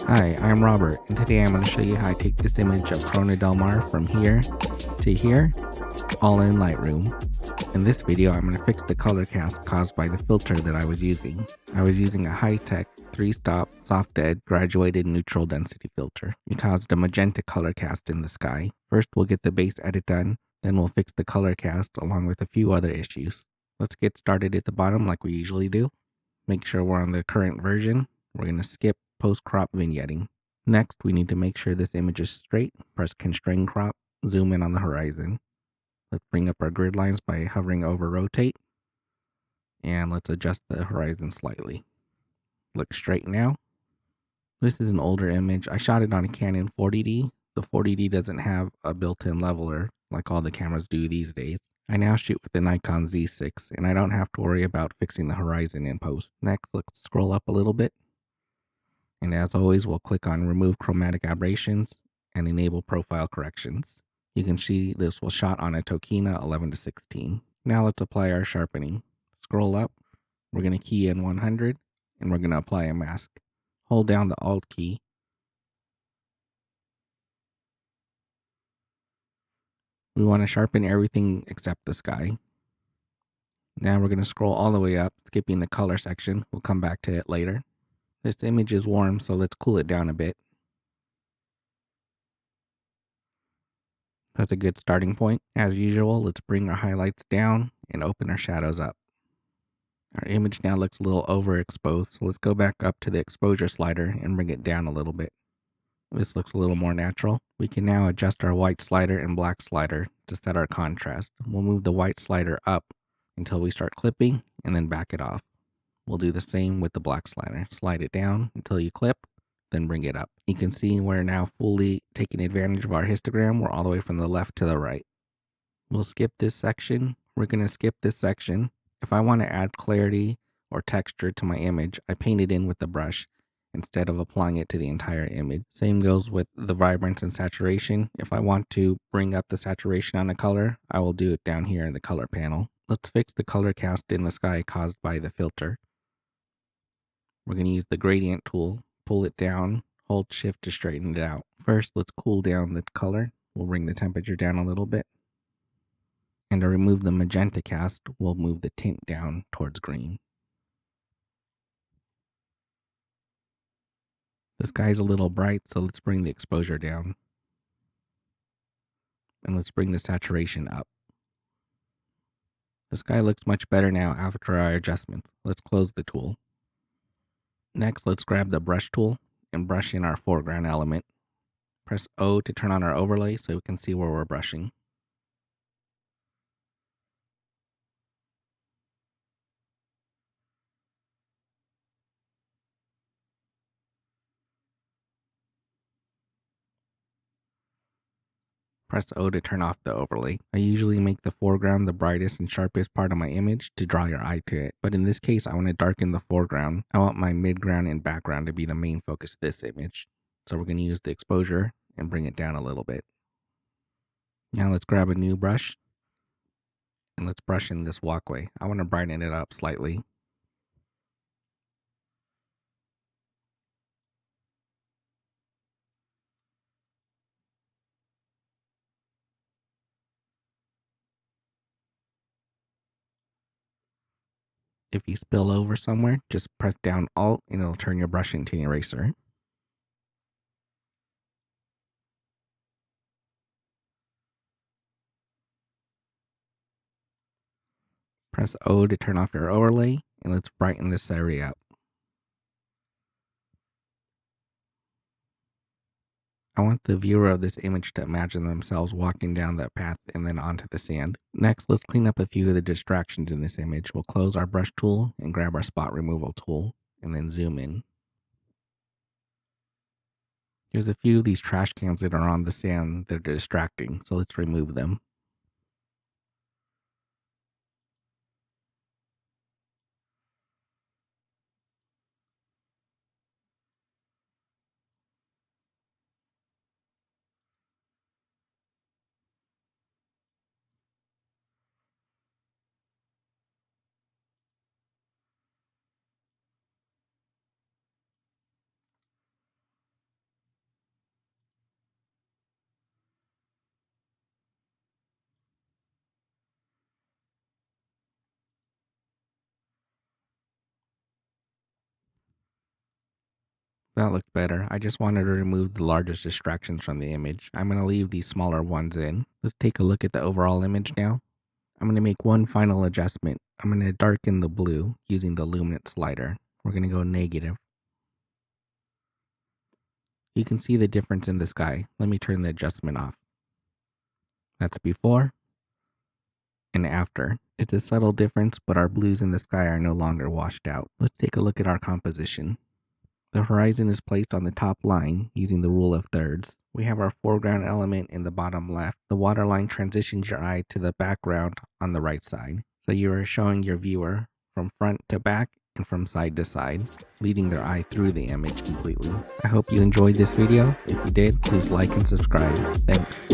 Hi, I'm Robert, and today I'm going to show you how I take this image of Corona Del Mar from here to here, all in Lightroom. In this video, I'm going to fix the color cast caused by the filter that I was using. I was using a high-tech 3-stop soft dead graduated neutral density filter. It caused a magenta color cast in the sky. First, we'll get the base edit done, then we'll fix the color cast along with a few other issues. Let's get started at the bottom like we usually do. Make sure we're on the current version. We're going to skip post-crop vignetting. Next, we need to make sure this image is straight. Press constrain crop, zoom in on the horizon. Let's bring up our grid lines by hovering over rotate. And let's adjust the horizon slightly. Look straight now. This is an older image. I shot it on a Canon 40D. The 40D doesn't have a built-in leveler like all the cameras do these days. I now shoot with the Nikon Z6 and I don't have to worry about fixing the horizon in post. Next, let's scroll up a little bit. And as always, we'll click on Remove Chromatic Aberrations and Enable Profile Corrections. You can see this was shot on a Tokina 11-16. Now let's apply our sharpening. Scroll up, we're going to key in 100, and we're going to apply a mask. Hold down the Alt key. We want to sharpen everything except the sky. Now we're going to scroll all the way up, skipping the color section. We'll come back to it later. This image is warm, so let's cool it down a bit. That's a good starting point. As usual, let's bring our highlights down and open our shadows up. Our image now looks a little overexposed, so let's go back up to the exposure slider and bring it down a little bit. This looks a little more natural. We can now adjust our white slider and black slider to set our contrast. We'll move the white slider up until we start clipping and then back it off. We'll do the same with the black slider. Slide it down until you clip, then bring it up. You can see we're now fully taking advantage of our histogram. We're all the way from the left to the right. We'll skip this section. We're going to skip this section. If I want to add clarity or texture to my image, I paint it in with the brush instead of applying it to the entire image. Same goes with the vibrance and saturation. If I want to bring up the saturation on a color, I will do it down here in the color panel. Let's fix the color cast in the sky caused by the filter. We're going to use the gradient tool, pull it down, hold shift to straighten it out. First, let's cool down the color. We'll bring the temperature down a little bit. And to remove the magenta cast, we'll move the tint down towards green. The sky's a little bright, so let's bring the exposure down. And let's bring the saturation up. The sky looks much better now after our adjustments. Let's close the tool. Next, let's grab the brush tool and brush in our foreground element. Press O to turn on our overlay so we can see where we're brushing. Press O to turn off the overlay. I usually make the foreground the brightest and sharpest part of my image to draw your eye to it, but in this case I want to darken the foreground. I want my midground and background to be the main focus of this image. So we're going to use the exposure and bring it down a little bit. Now let's grab a new brush and let's brush in this walkway. I want to brighten it up slightly. If you spill over somewhere, just press down Alt and it'll turn your brush into an eraser. Press O to turn off your overlay and let's brighten this area up. I want the viewer of this image to imagine themselves walking down that path and then onto the sand. Next, let's clean up a few of the distractions in this image. We'll close our brush tool and grab our spot removal tool and then zoom in. There's a few of these trash cans that are on the sand that are distracting, so let's remove them. That looks better. I just wanted to remove the largest distractions from the image. I'm going to leave these smaller ones in. Let's take a look at the overall image now. I'm going to make one final adjustment. I'm going to darken the blue using the luminance slider. We're going to go negative. You can see the difference in the sky. Let me turn the adjustment off. That's before and after. It's a subtle difference, but our blues in the sky are no longer washed out. Let's take a look at our composition. The horizon is placed on the top line using the rule of thirds. We have our foreground element in the bottom left. The waterline transitions your eye to the background on the right side. So you are showing your viewer from front to back and from side to side, leading their eye through the image completely. I hope you enjoyed this video. If you did, please like and subscribe. Thanks.